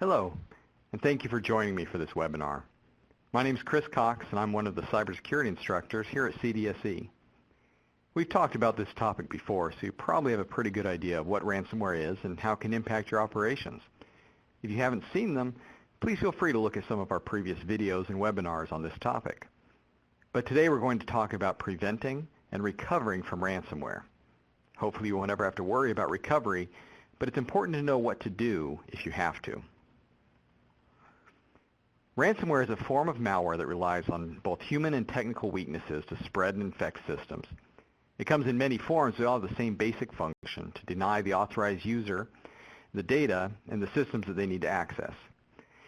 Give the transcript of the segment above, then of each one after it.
Hello, and thank you for joining me for this webinar. My name is Chris Cox, and I'm one of the cybersecurity instructors here at CDSE. We've talked about this topic before, so you probably have a pretty good idea of what ransomware is and how it can impact your operations. If you haven't seen them, please feel free to look at some of our previous videos and webinars on this topic. But today we're going to talk about preventing and recovering from ransomware. Hopefully you won't ever have to worry about recovery, but it's important to know what to do if you have to. Ransomware is a form of malware that relies on both human and technical weaknesses to spread and infect systems. It comes in many forms. They all have the same basic function: to deny the authorized user the data and the systems that they need to access.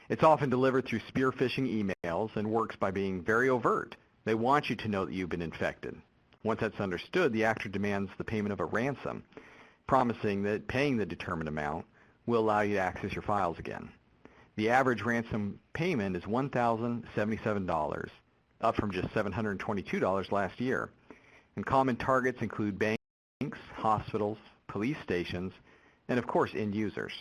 It's often delivered through spear phishing emails and works by being very overt. They want you to know that you've been infected. Once that's understood, the actor demands the payment of a ransom, promising that paying the determined amount will allow you to access your files again. The average ransom payment is $1,077, up from just $722 last year. And common targets include banks, hospitals, police stations, and of course end users.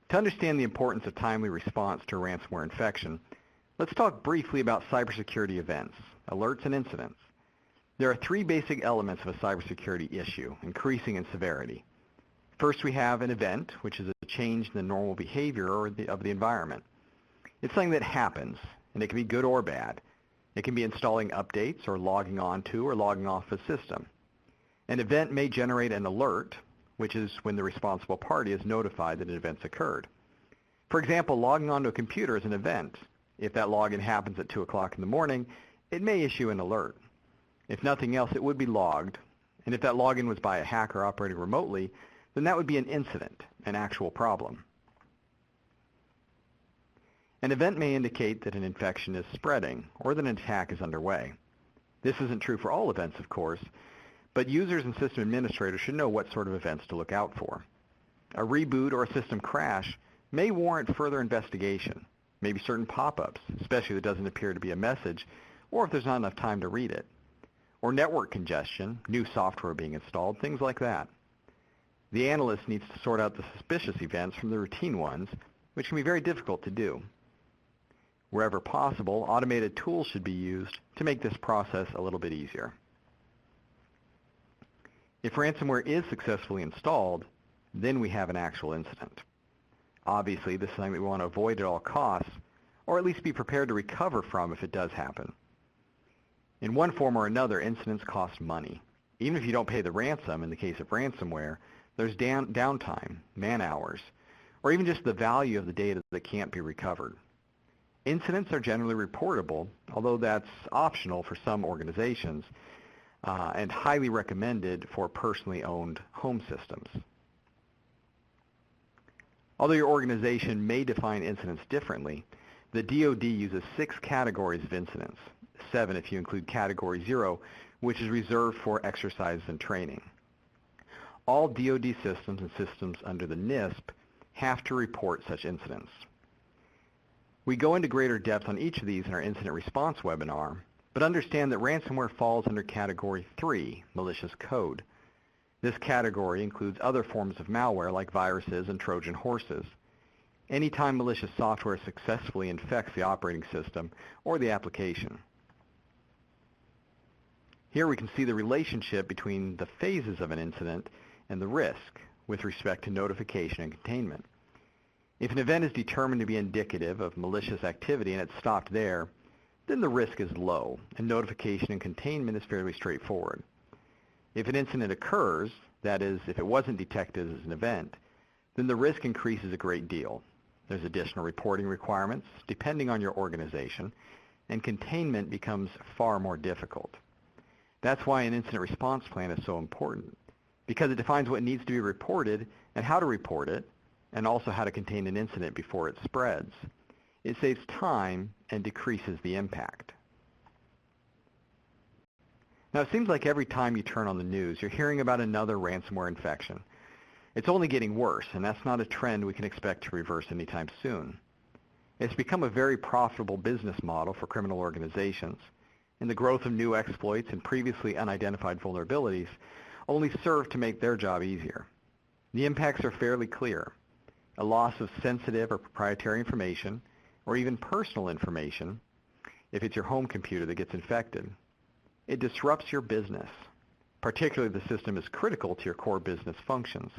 To understand the importance of timely response to a ransomware infection, let's talk briefly about cybersecurity events, alerts, and incidents. There are three basic elements of a cybersecurity issue, increasing in severity. First, we have an event, which is a change in the normal behavior of the environment. It's something that happens, and it can be good or bad. It can be installing updates or logging on to or logging off a system. An event may generate an alert, which is when the responsible party is notified that an event's occurred. For example, logging onto a computer is an event. If that login happens at 2 o'clock in the morning, it may issue an alert. If nothing else, it would be logged. And if that login was by a hacker operating remotely, then that would be an incident, an actual problem. An event may indicate that an infection is spreading or that an attack is underway. This isn't true for all events, of course, but users and system administrators should know what sort of events to look out for. A reboot or a system crash may warrant further investigation, maybe certain pop-ups, especially if it doesn't appear to be a message, or if there's not enough time to read it. Or network congestion, new software being installed, things like that. The analyst needs to sort out the suspicious events from the routine ones, which can be very difficult to do. Wherever possible, automated tools should be used to make this process a little bit easier. If ransomware is successfully installed, then we have an actual incident. Obviously, this is something that we want to avoid at all costs, or at least be prepared to recover from if it does happen. In one form or another, incidents cost money. Even if you don't pay the ransom, in the case of ransomware, there's downtime, man-hours, or even just the value of the data that can't be recovered. Incidents are generally reportable, although that's optional for some organizations, and highly recommended for personally owned home systems. Although your organization may define incidents differently, the DoD uses 6 categories of incidents, 7 if you include Category 0, which is reserved for exercises and training. All DoD systems and systems under the NISP have to report such incidents. We go into greater depth on each of these in our incident response webinar, but understand that ransomware falls under Category 3, malicious code. This category includes other forms of malware like viruses and Trojan horses. Anytime malicious software successfully infects the operating system or the application. Here we can see the relationship between the phases of an incident and the risk with respect to notification and containment. If an event is determined to be indicative of malicious activity and it's stopped there, then the risk is low and notification and containment is fairly straightforward. If an incident occurs, that is, if it wasn't detected as an event, then the risk increases a great deal. There's additional reporting requirements depending on your organization, and containment becomes far more difficult. That's why an incident response plan is so important, because it defines what needs to be reported and how to report it, and also how to contain an incident before it spreads. It saves time and decreases the impact. Now, it seems like every time you turn on the news, you're hearing about another ransomware infection. It's only getting worse, and that's not a trend we can expect to reverse anytime soon. It's become a very profitable business model for criminal organizations, and the growth of new exploits and previously unidentified vulnerabilities only serve to make their job easier. The impacts are fairly clear. A loss of sensitive or proprietary information, or even personal information, if it's your home computer that gets infected. It disrupts your business, particularly if the system is critical to your core business functions.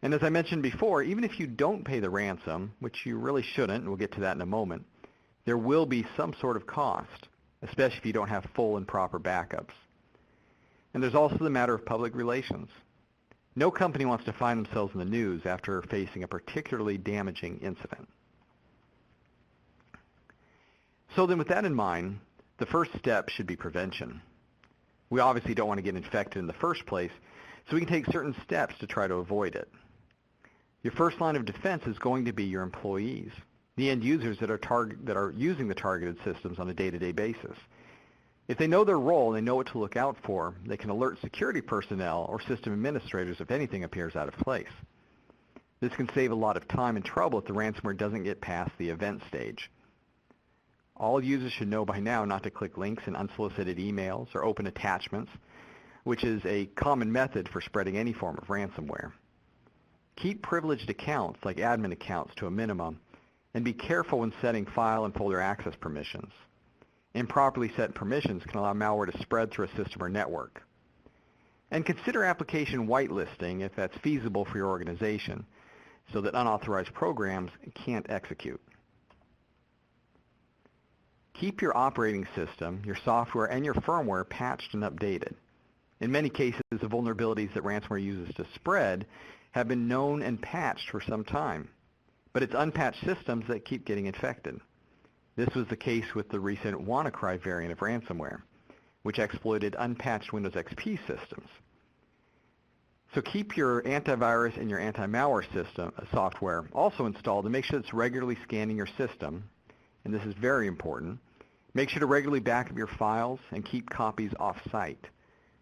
And as I mentioned before, even if you don't pay the ransom, which you really shouldn't, and we'll get to that in a moment, there will be some sort of cost, especially if you don't have full and proper backups. And there's also the matter of public relations. No company wants to find themselves in the news after facing a particularly damaging incident. So then with that in mind, the first step should be prevention. We obviously don't want to get infected in the first place, so we can take certain steps to try to avoid it. Your first line of defense is going to be your employees, the end users that are using the targeted systems on a day-to-day basis. If they know their role and they know what to look out for, they can alert security personnel or system administrators if anything appears out of place. This can save a lot of time and trouble if the ransomware doesn't get past the event stage. All users should know by now not to click links in unsolicited emails or open attachments, which is a common method for spreading any form of ransomware. Keep privileged accounts, like admin accounts, to a minimum, and be careful when setting file and folder access permissions. Improperly set permissions can allow malware to spread through a system or network. And consider application whitelisting if that's feasible for your organization, so that unauthorized programs can't execute. Keep your operating system, your software, and your firmware patched and updated. In many cases, the vulnerabilities that ransomware uses to spread have been known and patched for some time, but it's unpatched systems that keep getting infected. This was the case with the recent WannaCry variant of ransomware, which exploited unpatched Windows XP systems. So keep your antivirus and your anti-malware system software also installed and make sure it's regularly scanning your system, and this is very important. Make sure to regularly back up your files and keep copies off-site.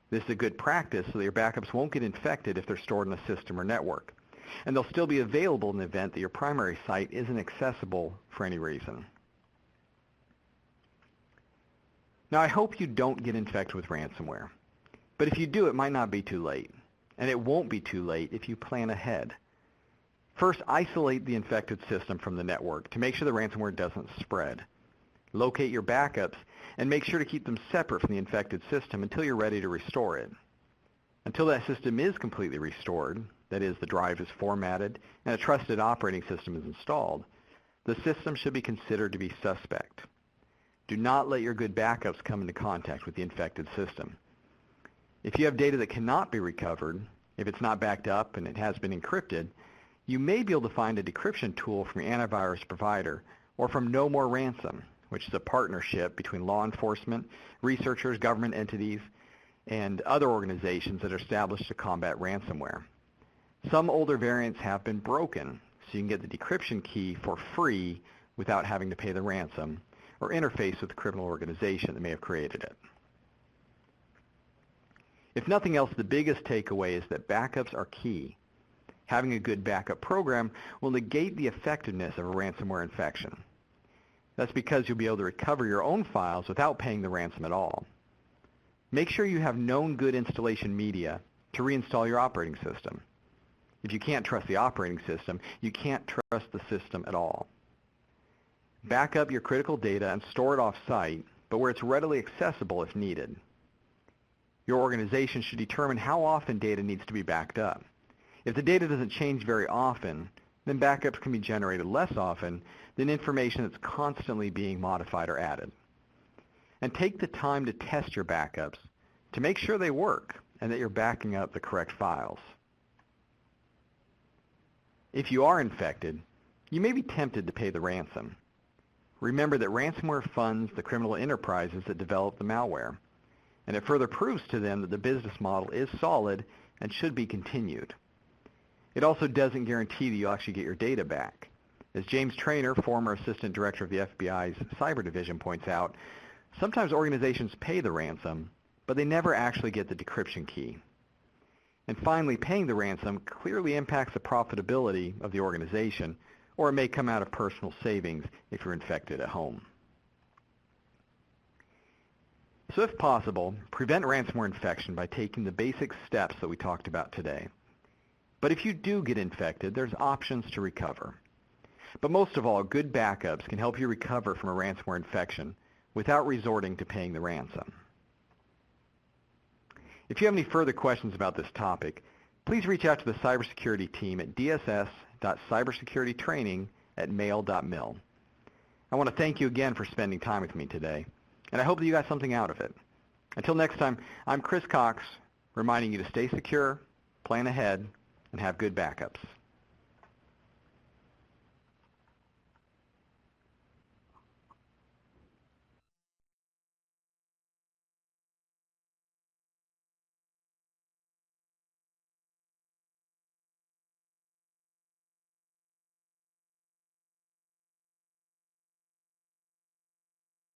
This is a good practice so that your backups won't get infected if they're stored in a system or network, and they'll still be available in the event that your primary site isn't accessible for any reason. Now, I hope you don't get infected with ransomware, but if you do, it might not be too late, and it won't be too late if you plan ahead. First, isolate the infected system from the network to make sure the ransomware doesn't spread. Locate your backups and make sure to keep them separate from the infected system until you're ready to restore it. Until that system is completely restored, that is, the drive is formatted and a trusted operating system is installed, the system should be considered to be suspect. Do not let your good backups come into contact with the infected system. If you have data that cannot be recovered, if it's not backed up and it has been encrypted, you may be able to find a decryption tool from your antivirus provider or from No More Ransom, which is a partnership between law enforcement, researchers, government entities, and other organizations that are established to combat ransomware. Some older variants have been broken, so you can get the decryption key for free without having to pay the ransom or interface with the criminal organization that may have created it. If nothing else, the biggest takeaway is that backups are key. Having a good backup program will negate the effectiveness of a ransomware infection. That's because you'll be able to recover your own files without paying the ransom at all. Make sure you have known good installation media to reinstall your operating system. If you can't trust the operating system, you can't trust the system at all. Back up your critical data and store it off-site, but where it's readily accessible if needed. Your organization should determine how often data needs to be backed up. If the data doesn't change very often, then backups can be generated less often than information that's constantly being modified or added. And take the time to test your backups to make sure they work and that you're backing up the correct files. If you are infected, you may be tempted to pay the ransom. Remember that ransomware funds the criminal enterprises that develop the malware, and it further proves to them that the business model is solid and should be continued. It also doesn't guarantee that you'll actually get your data back. As James Traynor, former assistant director of the FBI's cyber division, points out, sometimes organizations pay the ransom, but they never actually get the decryption key. And finally, paying the ransom clearly impacts the profitability of the organization, or it may come out of personal savings if you're infected at home. So if possible, prevent ransomware infection by taking the basic steps that we talked about today. But if you do get infected, there's options to recover. But most of all, good backups can help you recover from a ransomware infection without resorting to paying the ransom. If you have any further questions about this topic, please reach out to the cybersecurity team at dss.cybersecuritytraining@mail.mil. I want to thank you again for spending time with me today, and I hope that you got something out of it. Until next time, I'm Chris Cox, reminding you to stay secure, plan ahead, and have good backups.